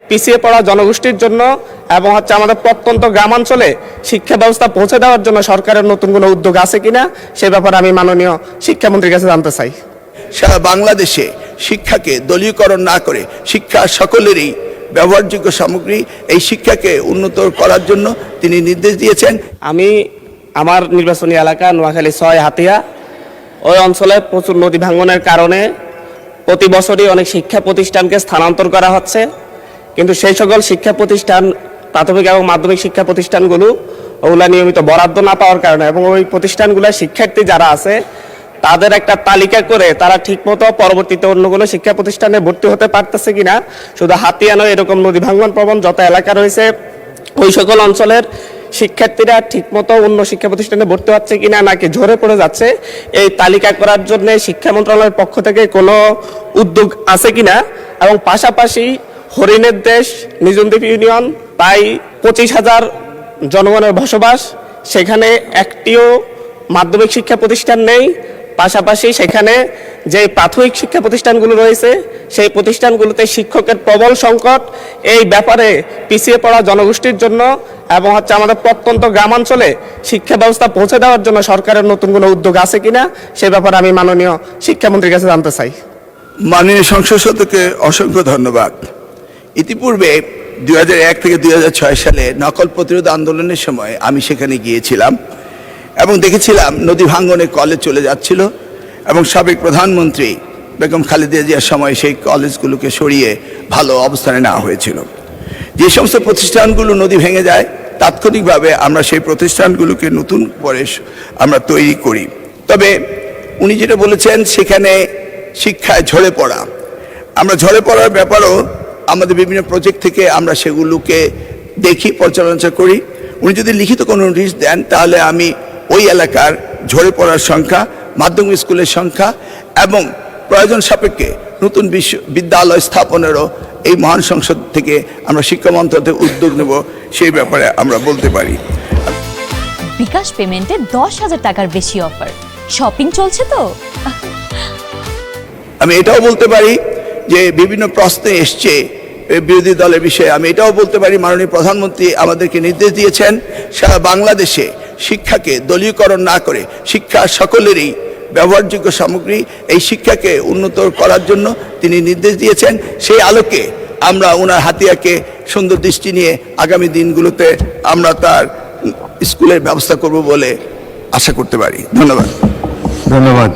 পিছিয়ে পড়া জনগোষ্ঠীর জন্য এবং আমাদের প্রত্যন্ত গ্রামাঞ্চলে শিক্ষা ব্যবস্থা পৌঁছে দেওয়ার জন্য সরকারের নতুন কোনো উদ্যোগ আছে কিনা সে ব্যাপারে আমি মাননীয় শিক্ষামন্ত্রীর কাছে জানতে চাই। সারা বাংলাদেশে শিক্ষাকে দলীয়করণ না করে শিক্ষা সকলেরই ব্যবহারযোগ্য সামগ্রী, এই শিক্ষাকে উন্নত করার জন্য তিনি নির্দেশ দিয়েছেন। আমি আমার নির্বাচনী এলাকা নোয়াখালী 6 হাতিয়া, ওই অঞ্চলে প্রচুর নদী ভাঙনের কারণে প্রতি বছরই অনেক শিক্ষা প্রতিষ্ঠানকে স্থানান্তর করা হচ্ছে, কিন্তু সেই সকল শিক্ষা প্রতিষ্ঠান প্রাথমিক এবং মাধ্যমিক শিক্ষা প্রতিষ্ঠানগুলো ওগুলা নিয়মিত বরাদ্দ না পাওয়ার কারণে এবং ওই প্রতিষ্ঠানগুলোর শিক্ষার্থী যারা আছে তাদের একটা তালিকা করে তারা ঠিকমতো পরবর্তীতে অন্য কোনো শিক্ষা প্রতিষ্ঠানে ভর্তি হতে পারতেছে কিনা, শুধু হাতিয়া নয়, এরকম নদী ভাঙন প্রবণ যত এলাকা রয়েছে ওই সকল অঞ্চলের শিক্ষার্থীরা ঠিকমতো অন্য শিক্ষা প্রতিষ্ঠানে ভর্তি হচ্ছে কিনা নাকি ঝরে পড়ে যাচ্ছে, এই তালিকা করার জন্য শিক্ষা মন্ত্রণালয়ের পক্ষ থেকে কোনো উদ্যোগ আছে কিনা, এবং পাশাপাশি হরিণের দেশ নিজনদ্বীপ ইউনিয়ন প্রায় 25,000 জনগণের বসবাস, সেখানে একটিও মাধ্যমিক শিক্ষা প্রতিষ্ঠান নেই। পাশাপাশি সেখানে যে প্রাথমিক শিক্ষা প্রতিষ্ঠানগুলো রয়েছে সেই প্রতিষ্ঠানগুলোতে শিক্ষকের প্রবল সংকট। এই ব্যাপারে পিছিয়ে পড়া জনগোষ্ঠীর জন্য এবং আমাদের প্রত্যন্ত গ্রামাঞ্চলে শিক্ষা ব্যবস্থা পৌঁছে দেওয়ার জন্য সরকারের নতুন কোনো উদ্যোগ আছে কিনা সে ব্যাপারে আমি মাননীয় শিক্ষামন্ত্রীর কাছে জানতে চাই। মাননীয় সংসদ সদস্যকে অসংখ্য ধন্যবাদ। ইতিপূর্বে 2001 থেকে 2006 সালে নকল প্রতিরোধ আন্দোলনের সময় আমি সেখানে গিয়েছিলাম এবং দেখেছিলাম নদী ভাঙ্গনে কলেজ চলে যাচ্ছিল এবং সাবেক প্রধানমন্ত্রী বেগম খালেদা জিয়ার সময় সেই কলেজগুলোকে সরিয়ে ভালো অবস্থানে নেওয়া হয়েছিল। যে সমস্ত প্রতিষ্ঠানগুলো নদী ভেঙে যায় তাৎক্ষণিকভাবে আমরা সেই প্রতিষ্ঠানগুলোকে নতুন করে আমরা তৈরি করি। তবে উনি যেটা বলেছেন সেখানে শিক্ষায় ঝরে পড়া, আমরা ঝরে পড়ার ব্যাপারও আমাদের বিভিন্ন প্রজেক্ট থেকে আমরা সেগুলোকে দেখি, পর্যালোচনা করি। উনি যদি লিখিত কোনো নোটিশ দেন তাহলে আমি ওই এলাকার ঝরে পড়ার সংখ্যা, মাধ্যমিক স্কুলের সংখ্যা এবং প্রয়োজন সাপেক্ষে নতুন বিদ্যালয় স্থাপনেরও এই মহান সংসদ থেকে আমরা শিক্ষা মন্ত্রণালয় উদ্যোগ নেব, সেই ব্যাপারে আমরা বলতে পারি। বিকাশ পেমেন্টে 10,000 টাকার বেশি অফার, শপিং চলছে তো। আমি এটাও বলতে পারি যে বিভিন্ন প্রশ্নে এসছে বিরোধী দলের বিষয়ে, আমি এটাও বলতে পারি মাননীয় প্রধানমন্ত্রী আমাদেরকে নির্দেশ দিয়েছেন সারা বাংলাদেশে শিক্ষাকে দলীয়করণ না করে শিক্ষা সকলেরই ব্যবহারযোগ্য সামগ্রী, এই শিক্ষাকে উন্নত করার জন্য তিনি নির্দেশ দিয়েছেন। সেই আলোকে আমরা ওনার হাতিয়াকে সুন্দর দৃষ্টি নিয়ে আগামী দিনগুলোতে আমরা তার স্কুলের ব্যবস্থা করব বলে আশা করতে পারি। ধন্যবাদ।